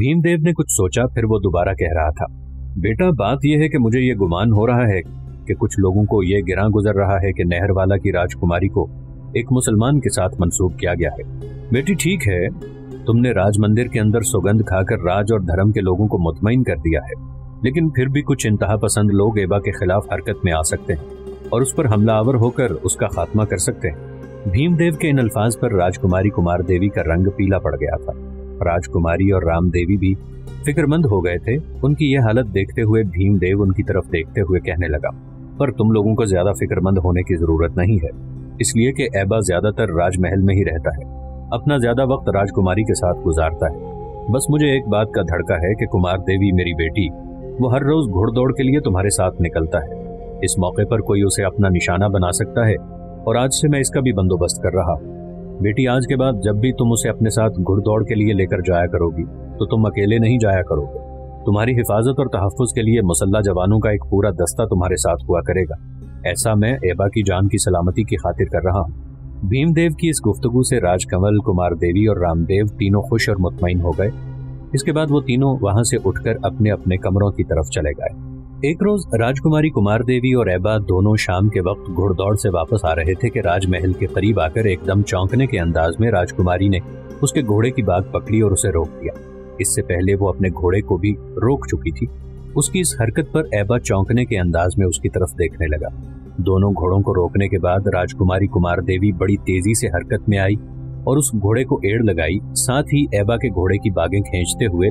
भीमदेव ने कुछ सोचा, फिर वो दोबारा कह रहा था, बेटा बात यह है कि मुझे ये गुमान हो रहा है कि कुछ लोगों को यह गिरा गुजर रहा है कि नहरवाला की राजकुमारी को एक मुसलमान के साथ मंसूब किया गया है। बेटी ठीक है, तुमने राज मंदिर के अंदर सौगंध खाकर राज और धर्म के लोगों को मुतमईन कर दिया है, लेकिन फिर भी कुछ इंतहा पसंद लोग एबा के खिलाफ हरकत में आ सकते हैं और उस पर हमलावर होकर उसका खात्मा कर सकते हैं। भीमदेव के इन अल्फाज पर राजकुमारी कुमार देवी का रंग पीला पड़ गया था। राजकुमारी और राम देवी भी फिक्रमंद हो गए थे। उनकी यह हालत देखते हुए भीमदेव उनकी तरफ देखते हुए कहने लगा, पर तुम लोगों को ज्यादा फिक्रमंद होने की जरूरत नहीं है, इसलिए कि एबा ज्यादातर राजमहल में ही रहता है, अपना ज्यादा वक्त राजकुमारी के साथ गुजारता है। बस मुझे एक बात का धड़का है कि कुमार देवी मेरी बेटी वो हर रोज घुड़दौड़ के लिए तुम्हारे साथ निकलता है। इस मौके पर कोई उसे अपना निशाना बना सकता है और आज से मैं इसका भी बंदोबस्त कर रहा हूँ। बेटी आज के बाद जब भी तुम उसे अपने साथ घुड़दौड़ के लिए लेकर जाया करोगी तो तुम अकेले नहीं जाया करोगे। तुम्हारी हिफाजत और तहफ्फुज के लिए मुसल्ला जवानों का एक पूरा दस्ता तुम्हारे साथ हुआ करेगा। ऐसा मैं एबा की जान की सलामती की खातिर कर रहा हूँ। भीमदेव की इस गुफ्तगू से राजकमल, कुमार देवी और रामदेव तीनों खुश और मुतमईन हो गए। इसके बाद वो तीनों वहां से उठकर अपने अपने कमरों की तरफ चले गए। एक रोज राजकुमारी कुमार देवी और एबा दोनों शाम के वक्त घुड़दौड़ से वापस आ रहे थे कि राजमहल के करीब आकर एकदम चौंकने के अंदाज में राजकुमारी ने उसके घोड़े की बाग पकड़ी और उसे रोक दिया। इससे पहले वो अपने घोड़े को भी रोक चुकी थी। उसकी इस हरकत पर एबा चौंकने के अंदाज में उसकी तरफ देखने लगा। दोनों घोड़ों को रोकने के बाद राजकुमारी कुमार देवी बड़ी तेजी से हरकत में आई और उस घोड़े को एड़ लगाई। साथ ही एबा के घोड़े की बागें खींचते हुए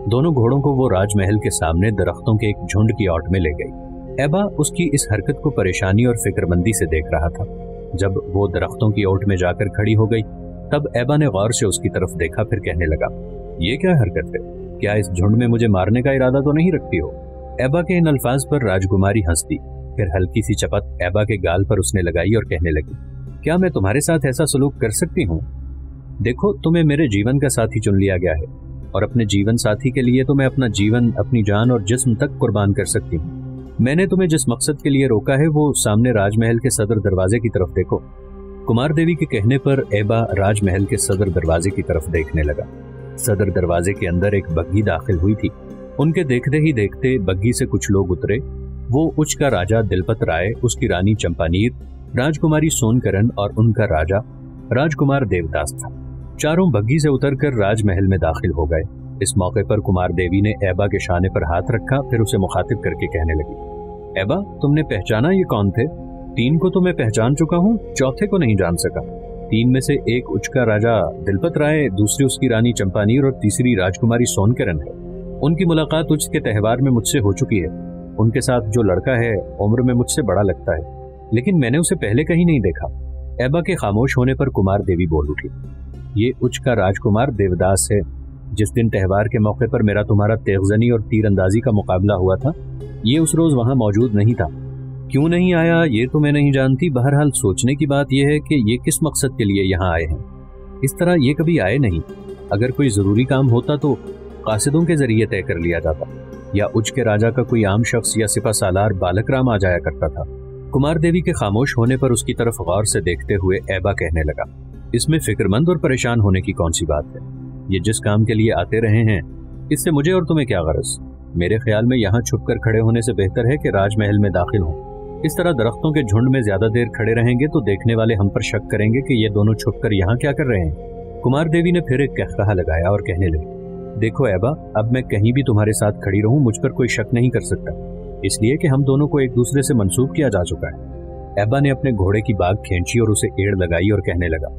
दोनों घोड़ों को वो राजमहल के सामने दरख्तों के एक झुंड की ओट में ले गई। एबा उसकी इस हरकत को परेशानी और फिक्रमंदी से देख रहा था। जब वो दरख्तों की ओट में जाकर खड़ी हो गई तब एबा ने गौर से उसकी तरफ देखा, फिर कहने लगा, ये क्या हरकत है? क्या इस झुंड में मुझे मारने का इरादा तो नहीं रखती हो? एबा के इन अल्फाज पर राजकुमारी हंस दी, फिर हल्की सी चपत एबा के गाल पर उसने लगाई और कहने लगी, क्या मैं तुम्हारे साथ ऐसा सलूक कर सकती हूँ? देखो, तुम्हें मेरे जीवन का साथी चुन लिया गया है और अपने जीवन साथी के लिए तो मैं अपना जीवन, अपनी जान और जिस्म तक कुर्बान कर सकती हूँ। मैंने तुम्हें जिस मकसद के लिए रोका है वो सामने राजमहल के सदर दरवाजे की तरफ देखो। कुमार देवी के कहने पर एबा राजमहल के सदर दरवाजे की तरफ देखने लगा। सदर दरवाजे के अंदर एक बग्घी दाखिल हुई थी। उनके देखते ही देखते बग्घी से कुछ लोग उतरे। वो उच्च का राजा दिलपत राय, उसकी रानी चंपानीर, राजकुमारी सोनकरण और उनका राजा राजकुमार देवदास था। चारों बग्घी से उतरकर राजमहल में दाखिल हो गए। इस मौके पर कुमार देवी ने एबा के शाने पर हाथ रखा, फिर उसे मुखातिब करके कहने लगी, एबा, तुमने पहचाना ये कौन थे? 3 को तो मैं पहचान चुका हूँ, चौथे को नहीं जान सका। 3 में से एक उच्च का राजा दिलपत राय, दूसरी उसकी रानी चंपानीर और तीसरी राजकुमारी सोनकरण है। उनकी मुलाकात उच्च के त्यौहार में मुझसे हो चुकी है। उनके साथ जो लड़का है उम्र में मुझसे बड़ा लगता है, लेकिन मैंने उसे पहले कहीं नहीं देखा। एबा के खामोश होने पर कुमार देवी बोल उठी, ये उच्च का राजकुमार देवदास है। जिस दिन त्यौहार के मौके पर मेरा तुम्हारा तेगजनी और तीरंदाजी का मुकाबला हुआ था, ये उस रोज वहां मौजूद नहीं था। क्यों नहीं आया ये तो मैं नहीं जानती। बहरहाल सोचने की बात यह है कि ये किस मकसद के लिए यहाँ आए हैं। इस तरह ये कभी आए नहीं। अगर कोई जरूरी काम होता तो कासिदों के जरिए तय कर लिया जाता, या उच्च के राजा का कोई आम शख्स या सिपा सालार बालक राम आ जाया करता था। कुमार देवी के खामोश होने पर उसकी तरफ गौर से देखते हुए एबा कहने लगा, इसमें फिक्रमंद और परेशान होने की कौन सी बात है? ये जिस काम के लिए आते रहे हैं, इससे मुझे और तुम्हें क्या गरज? मेरे ख्याल में यहाँ छुपकर खड़े होने से बेहतर है कि राजमहल में दाखिल हों। इस तरह दरख्तों के झुंड में ज्यादा देर खड़े रहेंगे तो देखने वाले हम पर शक करेंगे कि ये दोनों छुपकर यहाँ क्या कर रहे हैं। कुमार देवी ने फिर एक कहकहा लगाया और कहने लगी, देखो एबा, अब मैं कहीं भी तुम्हारे साथ खड़ी रहूं मुझ पर कोई शक नहीं कर सकता, इसलिए कि हम दोनों को एक दूसरे से मंसूब किया जा चुका है। एबा ने अपने घोड़े की बाग खींची और उसे एड़ लगाई और कहने लगा,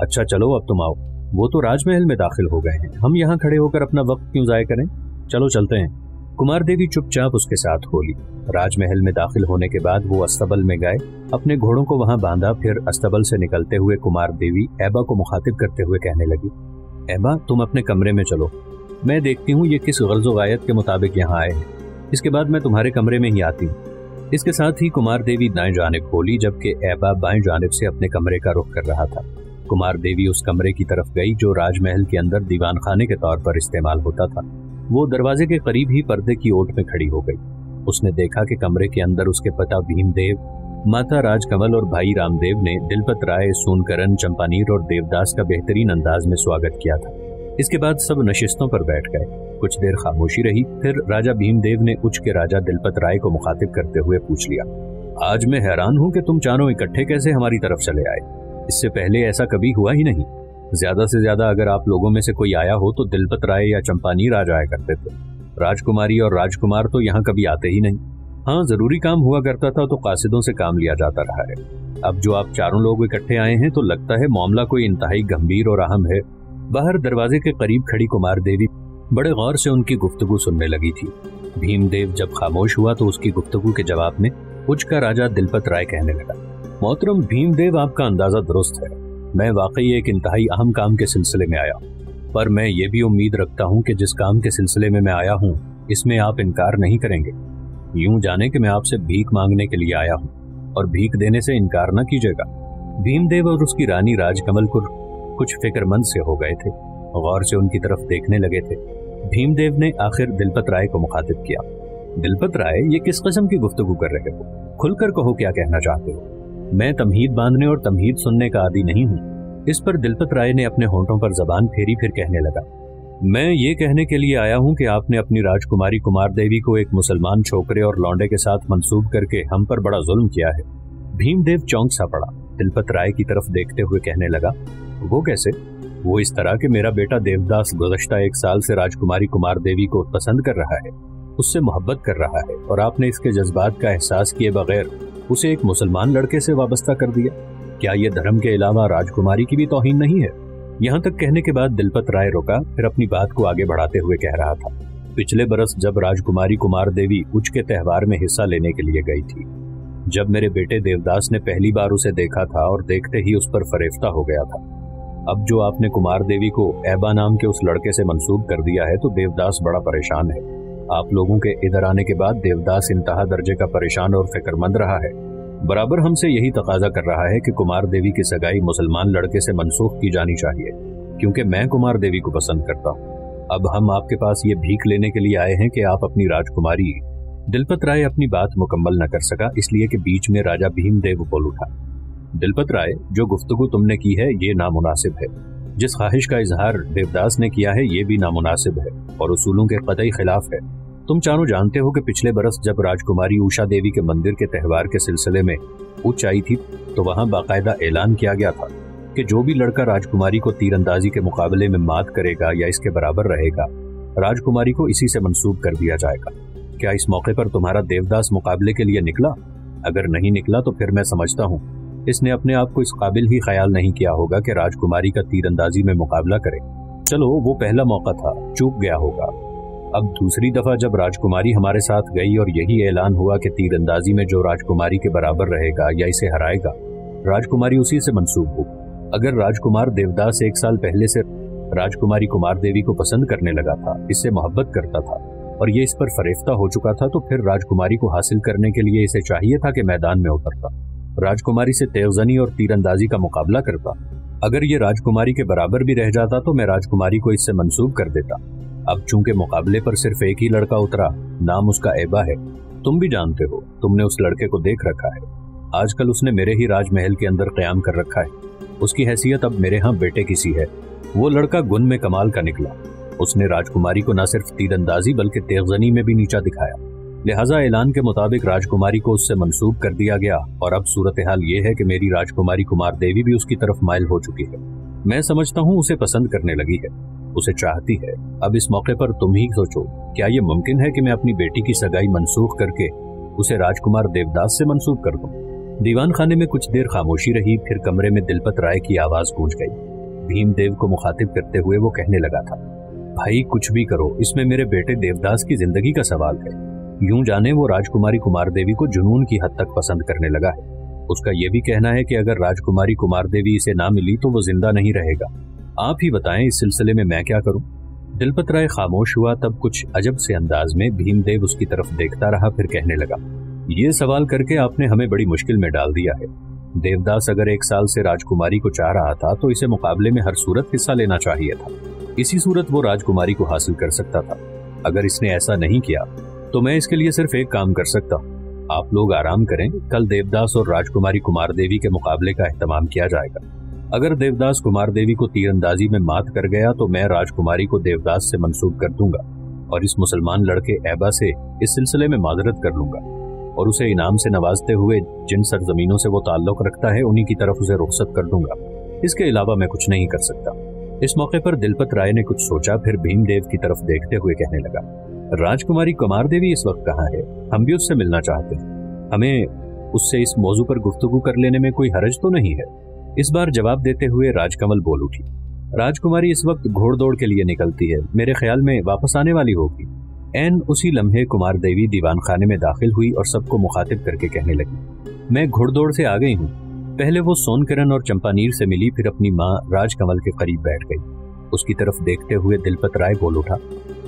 अच्छा चलो अब तुम आओ। वो तो राजमहल में दाखिल हो गए हैं, हम यहाँ खड़े होकर अपना वक्त क्यों जाया करें? चलो चलते हैं। कुमार देवी चुपचाप उसके साथ हो ली। राजमहल में दाखिल होने के बाद वो अस्तबल में गए, अपने घोड़ों को वहां बांधा। फिर अस्तबल से निकलते हुए कुमार देवी एबा को मुखातिब करते हुए कहने लगी, एबा, तुम अपने कमरे में चलो, मैं देखती हूँ ये किस गर्ज़ो गायत के मुताबिक यहाँ आए हैं। इसके बाद मैं तुम्हारे कमरे में ही आती हूँ। इसके साथ ही कुमार देवी दाएं जानिब खोली, जबकि एबा बाएं जानिब से अपने कमरे का रुख कर रहा था। कुमार देवी उस कमरे की तरफ गई जो राजमहल के अंदर दीवान खाने के तौर पर इस्तेमाल होता था। वो दरवाजे के करीब ही पर्दे की ओट में खड़ी हो गई। उसने देखा कि कमरे के अंदर उसके पिता भीमदेव, माता राजकमल और भाई रामदेव ने दिलपत राय, सोनकरण, चंपानीर और देवदास का बेहतरीन अंदाज में स्वागत किया था। इसके बाद सब नशिस्तों पर बैठ गए। कुछ देर खामोशी रही, फिर राजा भीमदेव ने उच्च के राजा दिलपत राय को मुखातिब करते हुए पूछ लिया, आज मैं हैरान हूं कि तुम चारों इकट्ठे कैसे हमारी तरफ चले आए। इससे पहले ऐसा कभी हुआ ही नहीं। ज्यादा से ज्यादा अगर आप लोगों में से कोई आया हो तो दिलपत राय या चंपानीर आ जाया करते थे। राजकुमारी और राजकुमार तो यहाँ कभी आते ही नहीं। हाँ, जरूरी काम हुआ करता था तो कासिदों से काम लिया जाता रहा है। अब जो आप चारों लोग इकट्ठे आए हैं तो लगता है मामला कोई इंतहाई गंभीर और अहम है। बाहर दरवाजे के करीब खड़ी कुमार देवी बड़े गौर से उनकी गुफ्तगू सुनने लगी थी। भीमदेव जब खामोश हुआ तो उसकी गुफ्तगू के जवाब में उच्च का राजा दिलपत राय कहने लगा, मोहतरम भीमदेव, आपका अंदाजा दुरुस्त है। मैं वाकई एक इंतहाई अहम काम के सिलसिले में आया, पर मैं ये भी उम्मीद रखता हूँ कि जिस काम के सिलसिले में मैं आया हूँ इसमें आप इनकार नहीं करेंगे। यूं जाने कि मैं आपसे भीख मांगने के लिए आया हूँ और भीख देने से इनकार न कीजिएगा। भीमदेव और उसकी रानी राजकमलपुर कुछ फिक्रमंद से हो गए थे, गौर से उनकी तरफ देखने लगे थे। भीमदेव ने आखिर दिलपत राय को मुखातिब किया, दिलपत राय, ये किस किस्म की गुफ्तगू कर रहे हो? खुलकर कहो क्या कहना चाहते हो। मैं तमहीद बांधने और तमहीद सुनने का आदी नहीं हूँ। इस पर दिलपत राय ने अपने होंठों पर जबान फेरी, फिर कहने लगा, मैं ये कहने के लिए आया हूँ कि आपने अपनी राजकुमारी कुमार देवी को एक मुसलमान छोकरे और लौंडे के साथ मंसूब करके हम पर बड़ा जुल्म किया है। भीमदेव चौंक सा पड़ा, दिलपत राय की तरफ देखते हुए कहने लगा, वो कैसे? वो इस तरह कि मेरा बेटा देवदास गुज़श्ता 1 साल से राजकुमारी कुमार देवी को पसंद कर रहा है, उससे मोहब्बत कर रहा है, और आपने इसके जज्बात का एहसास किए बगैर उसे एक मुसलमान लड़के से वाबस्ता कर दिया। क्या यह धर्म के अलावा राजकुमारी की भी तौहीन नहीं है? यहाँ तक कहने के बाद दिलपत राय रुका, फिर अपनी बात को आगे बढ़ाते हुए कह रहा था, पिछले बरस जब राजकुमारी कुमार देवी उच्च के त्योहार में हिस्सा लेने के लिए गई थी, जब मेरे बेटे देवदास ने पहली बार उसे देखा था और देखते ही उस पर फरेफ्ता हो गया था। अब जो आपने कुमार देवी को ऐबा नाम के उस लड़के से मंसूब कर दिया है तो देवदास बड़ा परेशान है। आप लोगों के इधर आने के बाद देवदास इंतहा दर्जे का परेशान और फिक्रमंद रहा है। बराबर हमसे यही तकाजा कर रहा है कि कुमार देवी की सगाई मुसलमान लड़के से मनसूख की जानी चाहिए, क्योंकि मैं कुमार देवी को पसंद करता हूँ। अब हम आपके पास ये भीख लेने के लिए आए हैं कि आप अपनी राजकुमारी। दिलपत राय अपनी बात मुकम्मल न कर सका, इसलिए कि बीच में राजा भीमदेव बोल उठा, दिलपत राय, जो गुफ्तगू तुमने की है ये नामुनासिब है। जिस ख्वाहिश का इजहार देवदास ने किया है ये भी नामुनासिब है और उसूलों के कतई खिलाफ है। तुम चारों जानते हो कि पिछले बरस जब राजकुमारी उषा देवी के मंदिर के त्यौहार के सिलसिले में उच्च आई थी तो वहां बाकायदा ऐलान किया गया था कि जो भी लड़का राजकुमारी को तीरंदाजी के मुकाबले में मात करेगा या इसके बराबर रहेगा, राजकुमारी को इसी से मंसूब कर दिया जाएगा। क्या इस मौके पर तुम्हारा देवदास मुकाबले के लिए निकला? अगर नहीं निकला तो फिर मैं समझता हूँ इसने अपने आप को इस काबिल ही ख्याल नहीं किया होगा कि राजकुमारी का तीरंदाजी में मुकाबला करे। चलो, वो पहला मौका था, चूक गया होगा। अब दूसरी दफा जब राजकुमारी हमारे साथ गई और यही ऐलान हुआ कि तीरंदाजी में जो राजकुमारी के बराबर रहेगा या इसे हराएगा, राजकुमारी उसी से मंसूब हो। अगर राजकुमार देवदास 1 साल पहले से राजकुमारी कुमार देवी को पसंद करने लगा था, इससे मोहब्बत करता था और ये इस पर फरेफ्ता हो चुका था, तो फिर राजकुमारी को हासिल करने के लिए इसे चाहिए था कि मैदान में उतरता, राजकुमारी से तेवजनी और तीरंदाजी का मुकाबला करता। अगर ये राजकुमारी के बराबर भी रह जाता तो मैं राजकुमारी को इससे मंसूब कर देता। अब चूंकि मुकाबले पर सिर्फ एक ही लड़का उतरा, नाम उसका ऐबा है। तुम भी जानते हो, तुमने उस लड़के को देख रखा है। आजकल उसने मेरे ही राजमहल के अंदर क़याम कर रखा है। उसकी हैसियत अब मेरे यहाँ बेटे की सी है। वो लड़का गुण में कमाल का निकला। उसने राजकुमारी को न सिर्फ तीरंदाजी बल्कि तेवजनी में भी नीचा दिखाया। लिहाजा ऐलान के मुताबिक राजकुमारी को उससे मंसूब कर दिया गया और अब सूरत हाल ये है कि मेरी राजकुमारी कुमार देवी भी उसकी तरफ माइल हो चुकी है। मैं समझता हूँ उसे पसंद करने लगी है, उसे चाहती है। अब इस मौके पर तुम ही सोचो, क्या ये मुमकिन है कि मैं अपनी बेटी की सगाई मनसूख करके उसे राजकुमार देवदास से मंसूब कर दूं? दीवान खाने में कुछ देर खामोशी रही, फिर कमरे में दिलपत राय की आवाज गूंज गई। भीमदेव को मुखातिब करते हुए वो कहने लगा था, भाई कुछ भी करो, इसमें मेरे बेटे देवदास की जिंदगी का सवाल है। यूं जाने वो राजकुमारी कुमार देवी को जुनून की हद तक पसंद करने लगा है। उसका यह भी कहना है कि अगर राजकुमारी कुमार देवी इसे ना मिली तो वो जिंदा नहीं रहेगा। आप ही बताएं इस सिलसिले में मैं क्या करूं? दिलपत राय खामोश हुआ, तब कुछ अजब से अंदाज में भीमदेव उसकी तरफ देखता रहा, फिर कहने लगा, ये सवाल करके आपने हमें बड़ी मुश्किल में डाल दिया है। देवदास अगर 1 साल से राजकुमारी को चाह रहा था तो इसे मुकाबले में हर सूरत हिस्सा लेना चाहिए था। इसी सूरत वो राजकुमारी को हासिल कर सकता था। अगर इसने ऐसा नहीं किया तो मैं इसके लिए सिर्फ एक काम कर सकता हूँ। आप लोग आराम करें, कल देवदास और राजकुमारी कुमार देवी के मुकाबले का एहतमाम किया जाएगा। अगर देवदास कुमार देवी को तीरंदाजी में मात कर गया तो मैं राजकुमारी को देवदास से मंसूब कर दूंगा और इस मुसलमान लड़के ऐबा से इस सिलसिले में माजरत कर लूंगा और उसे इनाम से नवाजते हुए जिन सरजमीनों से वो ताल्लुक रखता है उन्हीं की तरफ उसे रुखसत कर दूंगा। इसके अलावा मैं कुछ नहीं कर सकता। इस मौके पर दिलपत राय ने कुछ सोचा, फिर भीमदेव की तरफ देखते हुए कहने लगा, राजकुमारी कुमार देवी इस वक्त कहाँ है? हम भी उससे मिलना चाहते हैं। हमें उससे इस मौजू पर गुफ्तगू कर लेने में कोई हरज तो नहीं है। इस बार जवाब देते हुए राजकमल बोल उठी, राजकुमारी इस वक्त घोड़ दौड़ के लिए निकलती है, मेरे ख्याल में वापस आने वाली होगी। ऐन उसी लम्हे कुमार देवी दीवान खाने में दाखिल हुई और सबको मुखातिब करके कहने लगी, मैं घुड़दौड़ से आ गई हूँ। पहले वो सोनकिरण और चंपानीर से मिली, फिर अपनी माँ राजकमल के करीब बैठ गई। उसकी तरफ देखते हुए दिलपत राय बोल उठा,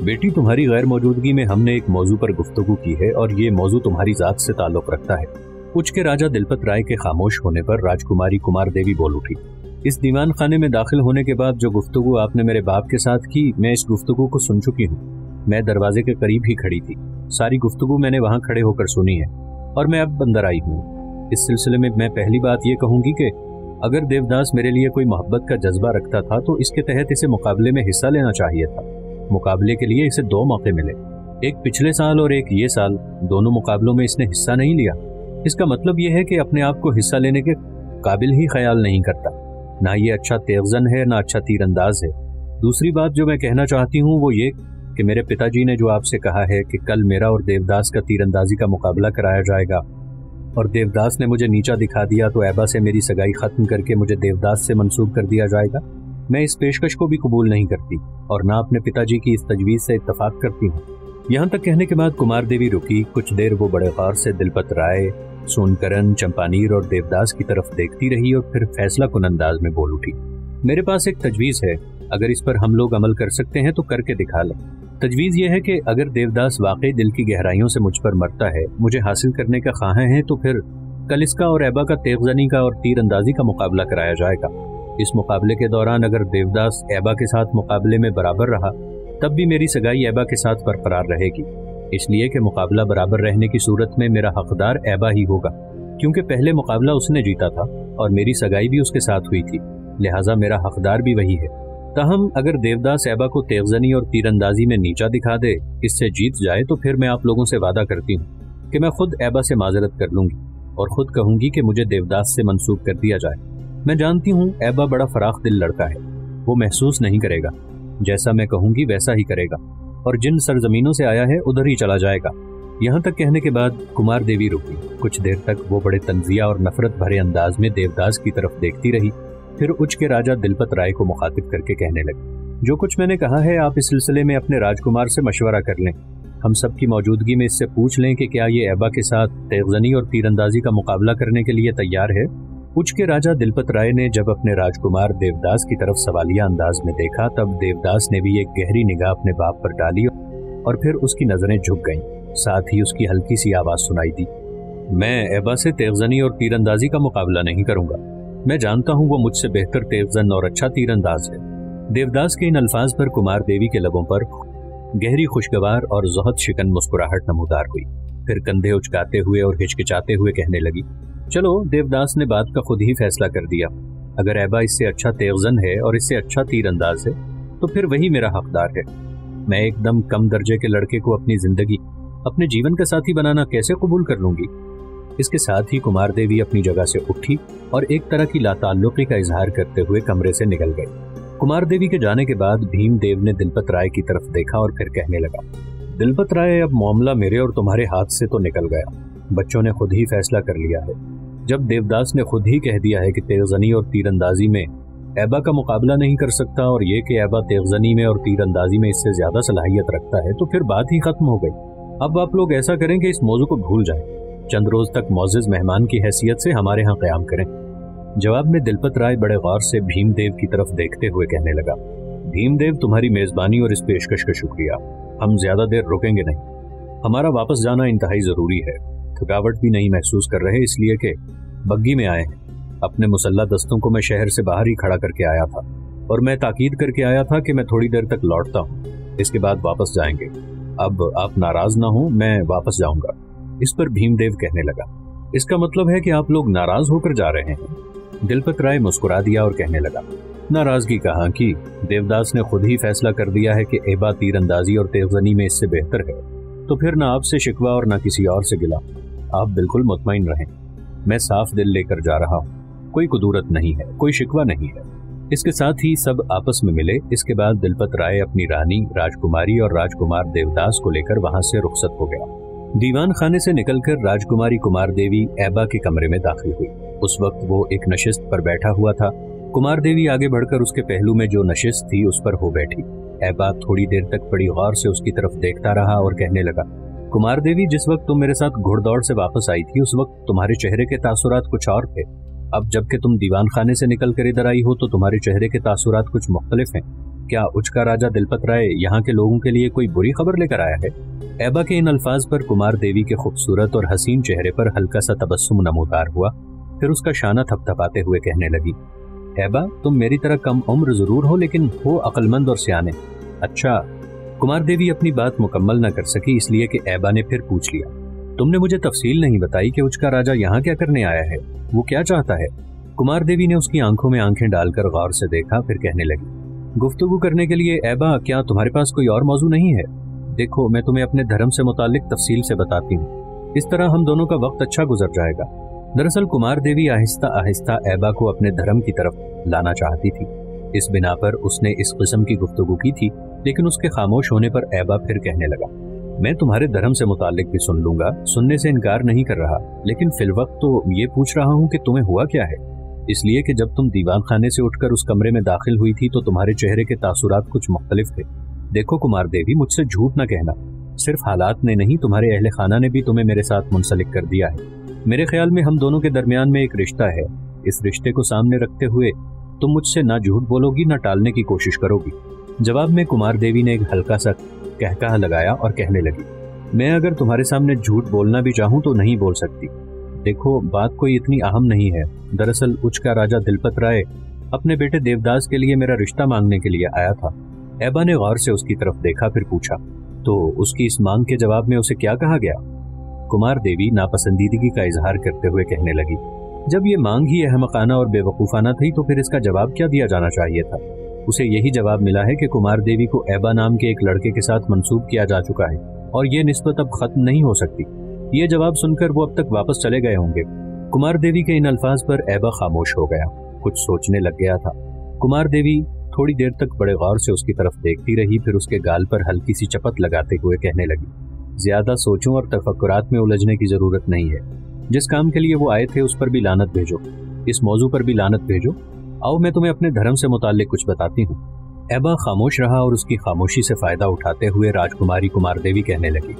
बेटी तुम्हारी गैर मौजूदगी में हमने एक मौजू पर गुफ्तगू की है और ये मौजू तुम्हारी जात से ताल्लुक रखता है। उच्च के राजा दिलपत राय के खामोश होने पर राजकुमारी कुमार देवी बोल उठी, इस दीवान खाने में दाखिल होने के बाद जो गुफ्तगू आपने मेरे बाप के साथ की, मैं इस गुफ्तगू को सुन चुकी हूँ। मैं दरवाजे के करीब ही खड़ी थी, सारी गुफ्तगू मैंने वहां खड़े होकर सुनी है और मैं अब अंदर आई हूँ। इस सिलसिले में मैं पहली बात ये कहूंगी कि अगर देवदास मेरे लिए कोई मोहब्बत का जज्बा रखता था तो इसके तहत इसे मुकाबले में हिस्सा लेना चाहिए था। मुकाबले के लिए इसे 2 मौके मिले, एक पिछले साल और एक ये साल। दोनों मुकाबलों में इसने हिस्सा नहीं लिया। इसका मतलब यह है कि अपने आप को हिस्सा लेने के काबिल ही ख्याल नहीं करता। ना ये अच्छा तेगजन है, ना अच्छा तीरंदाज है। दूसरी बात जो मैं कहना चाहती हूँ वो ये कि मेरे पिताजी ने जो आपसे कहा है कि कल मेरा और देवदास का तीरंदाजी का मुकाबला कराया जाएगा और देवदास ने मुझे नीचा दिखा दिया तो ऐबा से मेरी सगाई खत्म करके मुझे देवदास से मंसूब कर दिया जाएगा, मैं इस पेशकश को भी कबूल नहीं करती और ना अपने पिताजी की इस तजवीज़ से इत्तफाक करती हूँ। यहाँ तक कहने के बाद कुमार देवी रुकी। कुछ देर वो बड़े गौर से दिलपत राय, सोनकरण, चंपानीर और देवदास की तरफ देखती रही और फिर फैसला कुन अंदाज में बोल उठी, मेरे पास एक तजवीज़ है, अगर इस पर हम लोग अमल कर सकते हैं तो करके दिखा लें। तजवीज़ यह है कि अगर देवदास वाकई दिल की गहराइयों से मुझ पर मरता है, मुझे हासिल करने का ख्वाह है, तो फिर कल इसका और ऐबा का तेगजनी का और तीरंदाजी का मुकाबला कराया जाएगा। इस मुकाबले के दौरान अगर देवदास ऐबा के साथ मुकाबले में बराबर रहा तब भी मेरी सगाई ऐबा के साथ बरकरार रहेगी, इसलिए कि मुकाबला बराबर रहने की सूरत में मेरा हकदार ऐबा ही होगा, क्योंकि पहले मुकाबला उसने जीता था और मेरी सगाई भी उसके साथ हुई थी, लिहाजा मेरा हकदार भी वही है। ताहम अगर देवदास ऐबा को तेगजनी और तीरंदाजी में नीचा दिखा दे, इससे जीत जाए, तो फिर मैं आप लोगों से वादा करती हूँ कि मैं खुद ऐबा से माजरत कर लूंगी और खुद कहूंगी कि मुझे देवदास से मंसूब कर दिया जाए। मैं जानती हूँ ऐबा बड़ा फराख दिल लड़का है, वो महसूस नहीं करेगा, जैसा मैं कहूंगी वैसा ही करेगा और जिन सरजमीनों से आया है उधर ही चला जाएगा। यहाँ तक कहने के बाद कुमार देवी रुकी। कुछ देर तक वो बड़े तंजिया और नफरत भरे अंदाज में देवदास की तरफ देखती रही, फिर उच्च के राजा दिलपत राय को मुखातिब करके कहने लगी, जो कुछ मैंने कहा है आप इस सिलसिले में अपने राजकुमार से मशवरा कर लें। हम सब की मौजूदगी में इससे पूछ लें कि क्या ये ऐबा के साथ तेगजनी और तीरंदाजी का मुकाबला करने के लिए तैयार है। उच्च के राजा दिलपत राय ने जब अपने राजकुमार देवदास की तरफ सवालिया अंदाज में देखा, तब देवदास ने भी एक गहरी निगाह अपने बाप पर डाली और फिर उसकी नजरें झुक गईं। साथ ही उसकी हल्की सी आवाज सुनाई दी, मैं ऐबा से तेगजनी और तीरंदाजी का मुकाबला नहीं करूंगा। मैं जानता हूं वो मुझसे बेहतर तेगजन और अच्छा तीरंदाज है। देवदास के इन अल्फाज पर कुमार देवी के लबों पर गहरी खुशगवार और ज़ोहद शिकन मुस्कुराहट नमूदार हुई। फिर कंधे उचकाते हुए और हिचकिचाते हुए कहने लगी, चलो देवदास ने बात का खुद ही फैसला कर दिया। अगर ऐबा इससे अच्छा तेगजन है और इससे अच्छा तीरंदाज है तो फिर वही मेरा हकदार है। मैं एकदम कम दर्जे के लड़के को अपनी जिंदगी, अपने जीवन का साथी बनाना कैसे कबूल कर लूंगी। इसके साथ ही कुमार देवी अपनी जगह से उठी और एक तरह की लाताल्लुकी का इजहार करते हुए कमरे से निकल गई। कुमार देवी के जाने के बाद भीमदेव ने दिलपत राय की तरफ देखा और फिर कहने लगा, दिलपत राय, अब मामला मेरे और तुम्हारे हाथ से तो निकल गया। बच्चों ने खुद ही फैसला कर लिया है। जब देवदास ने खुद ही कह दिया है कि तेगजनी और तीरंदाजी में ऐबा का मुकाबला नहीं कर सकता और ये कि ऐबा तेगजनी में और तीरंदाजी में इससे ज्यादा सलाहियत रखता है, तो फिर बात ही खत्म हो गई। अब आप लोग ऐसा करें कि इस मौजू को भूल जाएं, चंद रोज तक मौजिज मेहमान की हैसियत से हमारे यहाँ क़याम करें। जवाब में दिलपत राय बड़े गौर से भीमदेव की तरफ देखते हुए कहने लगा, भीमदेव, तुम्हारी मेजबानी और इस पेशकश का शुक्रिया। हम ज्यादा देर रुकेंगे नहीं, हमारा वापस जाना इंतहाई जरूरी है। थकावट भी नहीं महसूस कर रहे, इसलिए कि बग्गी में आए हैं। अपने मुसल्ला दस्तों को मैं शहर से बाहर ही खड़ा करके आया था और मैं ताकीद करके आया था कि मैं थोड़ी देर तक लौटता हूँ, इसके बाद वापस जाएंगे। अब आप नाराज ना हो, मैं वापस जाऊंगा। इस पर भीमदेव कहने लगा, इसका मतलब है कि आप लोग नाराज होकर जा रहे हैं? दिलपत राय मुस्कुरा दिया और कहने लगा, नाराजगी कहाँ की, देवदास ने खुद ही फैसला कर दिया है कि एबा तीरंदाजी और तेवजनी में इससे बेहतर है, तो फिर ना आपसे शिकवा और ना किसी और से गिला। आप बिल्कुल मुतमईन रहें, मैं साफ दिल लेकर जा रहा हूँ, कोई कुदूरत नहीं है, कोई शिकवा नहीं है। इसके साथ ही सब आपस में मिले। इसके बाद दिलपत राय अपनी रानी, राजकुमारी और राजकुमार देवदास को लेकर वहां से रुखसत हो गया। दीवान खाने से निकलकर राजकुमारी कुमार देवी एबा के कमरे में दाखिल हुई। उस वक्त वो एक नशिस्त पर बैठा हुआ था। कुमार देवी आगे बढ़कर उसके पहलू में जो नशिस्त थी उस पर हो बैठी। एबा थोड़ी देर तक बड़ी गौर से उसकी तरफ देखता रहा और कहने लगा, कुमार देवी, जिस वक्त तुम मेरे साथ घुड़दौड़ से वापस आई थी उस वक्त तुम्हारे चेहरे के तासुरात कुछ और थे। अब जबकि तुम दीवान खाने से निकल कर इधर आई हो तो तुम्हारे चेहरे के तासुरात कुछ मुख्तलिफ हैं। क्या उच का राजा दिलपत राय यहाँ के लोगों के लिए कोई बुरी खबर लेकर आया है? एबा के इन अल्फाज पर कुमार देवी के खूबसूरत और हसीन चेहरे पर हल्का सा तबस्सुम नमूदार हुआ। फिर उसका शाना थपथपाते हुए कहने लगी, एबा, तुम मेरी तरह कम उम्र जरूर हो लेकिन हो अक्लमंद और सियाने। अच्छा। कुमार देवी अपनी बात मुकम्मल न कर सकी, इसलिए कि एबा ने फिर पूछ लिया, तुमने मुझे तफसील नहीं बताई कि उच का राजा यहाँ क्या करने आया है, वो क्या चाहता है? कुमार देवी ने उसकी आंखों में आंखें डालकर गौर से देखा, फिर कहने लगी, गुफ्तगू करने के लिए एबा, क्या तुम्हारे पास कोई और मौजू नहीं है? देखो, मैं तुम्हें अपने धर्म से मुतालिक तफसील से बताती हूँ, इस तरह हम दोनों का वक्त अच्छा गुजर जाएगा। दरअसल कुमार देवी आहिस्ता आहिस्ता एबा को अपने धर्म की तरफ लाना चाहती थी। इस बिना पर उसने इस किस्म की गुफ्तगू की थी, लेकिन उसके खामोश होने पर एबा फिर कहने लगा, मैं तुम्हारे धर्म से मुतालिक भी सुन लूंगा, सुनने से इनकार नहीं कर रहा, लेकिन फिलवक्त तो ये पूछ रहा हूँ कि तुम्हें हुआ क्या है। इसलिए कि जब तुम दीवान खाने से उठकर उस कमरे में दाखिल हुई थी तो तुम्हारे चेहरे के तासुरात कुछ मुख्तलिफ थे। देखो कुमार देवी, मुझसे झूठ न कहना, सिर्फ हालात ने नहीं, तुम्हारे अहले खाना ने भी तुम्हें मेरे साथ मुंसलिक कर दिया है। मेरे ख्याल में हम दोनों के दरमियान में एक रिश्ता है। इस रिश्ते को सामने रखते हुए तुम मुझसे ना झूठ बोलोगी ना टालने की कोशिश करोगी। जवाब में कुमार देवी ने एक हल्का सा कहकहा लगाया और कहने लगी, मैं अगर तुम्हारे सामने झूठ बोलना भी चाहूं तो नहीं बोल सकती। देखो, बात कोई इतनी अहम नहीं है। दरअसल उच का राजा दिलपत राय अपने बेटे देवदास के लिए मेरा रिश्ता मांगने के लिए आया था। एबा ने गौर से उसकी तरफ देखा, फिर पूछा, तो उसकी इस मांग के जवाब में उसे क्या कहा गया? कुमार देवी नापसंदीदगी का इजहार करते हुए कहने लगी, जब ये मांग ही अहमकाना और बेवकूफाना थी तो फिर इसका जवाब क्या दिया जाना चाहिए था? उसे यही जवाब मिला है कि कुमार देवी को एबा नाम के एक लड़के के साथ मंसूब किया जा चुका है और ये निस्बत अब खत्म नहीं हो सकती। ये जवाब सुनकर वो अब तक वापस चले गए होंगे। कुमार देवी के इन अल्फाज पर एबा खामोश हो गया, कुछ सोचने लग गया था। कुमार देवी थोड़ी देर तक बड़े गौर से उसकी तरफ देखती रही, फिर उसके गाल पर हल्की सी चपत लगाते हुए कहने लगी, ज्यादा सोचों और तफक्कुरात में उलझने की जरूरत नहीं है। जिस काम के लिए वो आए थे उस पर भी लानत भेजो, इस मौजू पर भी लानत भेजो। आओ मैं तुम्हें अपने धर्म से मुताल्लिक कुछ बताती हूँ। एबा खामोश रहा और उसकी खामोशी से फायदा उठाते हुए राजकुमारी कुमार देवी कहने लगी,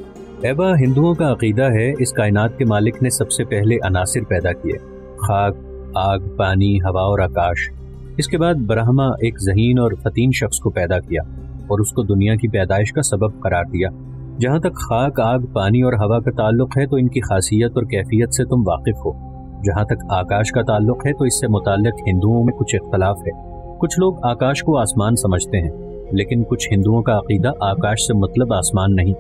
एबा, हिंदुओं का अकीदा है इस कायनात के मालिक ने सबसे पहले अनासिर पैदा किए, खाक, आग, पानी, हवा और आकाश। इसके बाद ब्रह्मा एक ज़हीन और फतीन शख्स को पैदा किया और उसको दुनिया की पैदाइश का सबब करार दिया। जहाँ तक खाक, आग, पानी और हवा का ताल्लुक है तो इनकी खासियत और कैफियत से तुम वाकिफ हो। जहाँ तक आकाश का ताल्लुक है तो इससे मुताल्लिक हिंदुओं में कुछ इख्तलाफ है। कुछ लोग आकाश को आसमान समझते हैं, लेकिन कुछ हिंदुओं का अकीदा आकाश से मतलब आसमान नहीं।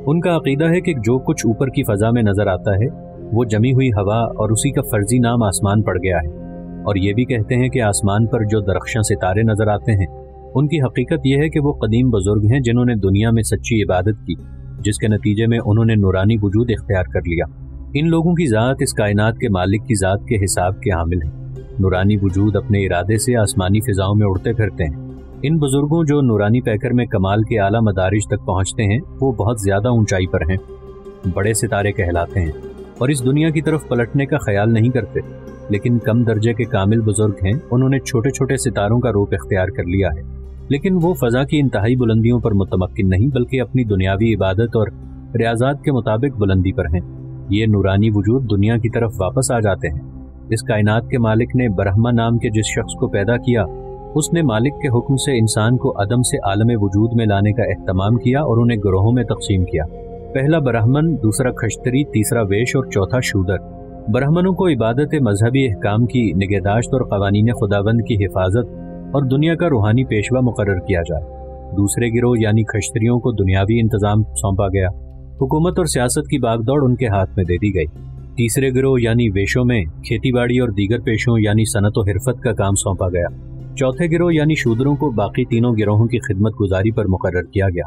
उनका अकीदा है कि जो कुछ ऊपर की फजा में नजर आता है वो जमी हुई हवा और उसी का फर्जी नाम आसमान पड़ गया है। और ये भी कहते हैं कि आसमान पर जो दरख्शां सितारे नजर आते हैं उनकी हकीकत यह है कि वो कदीम बुजुर्ग हैं जिन्होंने दुनिया में सच्ची इबादत की, जिसके नतीजे में उन्होंने नूरानी वजूद इख्तियार कर लिया। इन लोगों की ज़ात इस कायनात के मालिक की ज़ात के हिसाब के हामिल है। नूरानी वजूद अपने इरादे से आसमानी फिजाओं में उड़ते फिरते हैं। इन बुजुर्गों जो नूरानी पैकर में कमाल के आला मदारिज तक पहुँचते हैं वो बहुत ज़्यादा ऊंचाई पर हैं, बड़े सितारे कहलाते हैं और इस दुनिया की तरफ पलटने का ख्याल नहीं करते। लेकिन कम दर्जे के कामिल बुजुर्ग हैं, उन्होंने छोटे छोटे सितारों का रूप इख्तियार कर लिया है, लेकिन वो फ़ज़ा की इंतहाई बुलंदियों पर मुतमक्किन नहीं बल्कि अपनी दुनियावी इबादत और रियाजात के मुताबिक बुलंदी पर हैं। ये नूरानी वजूद दुनिया की तरफ वापस आ जाते हैं। इस कायनात के मालिक ने ब्रह्मा नाम के जिस शख्स को पैदा किया उसने मालिक के हुक्म से इंसान को अदम से आलम वजूद में लाने का एहतमाम किया और उन्हें ग्रोहों में तकसीम किया। पहला ब्राह्मण, दूसरा खश्तरी, तीसरा वेश और चौथा शूदर। ब्राह्मणों को इबादत मजहबी अहकाम की निगहदाश्त और क़वानीन खुदावंद की हिफाजत और दुनिया का रूहानी पेशवा मुकर्रर किया जाए। दूसरे गिरोह यानी खश्तरियों को दुनियावी इंतज़ाम सौंपा गया। हुकूमत और सियासत की बागदौड़ उनके हाथ में दे दी गई। तीसरे गिरोह यानी वेशों में खेतीबाड़ी और दीगर पेशों यानी सनत व हिरफत का काम सौंपा गया। चौथे गिरोह यानी शूद्रों को बाकी तीनों गिरोहों की खिदमत गुजारी पर मुकर्रर किया गया।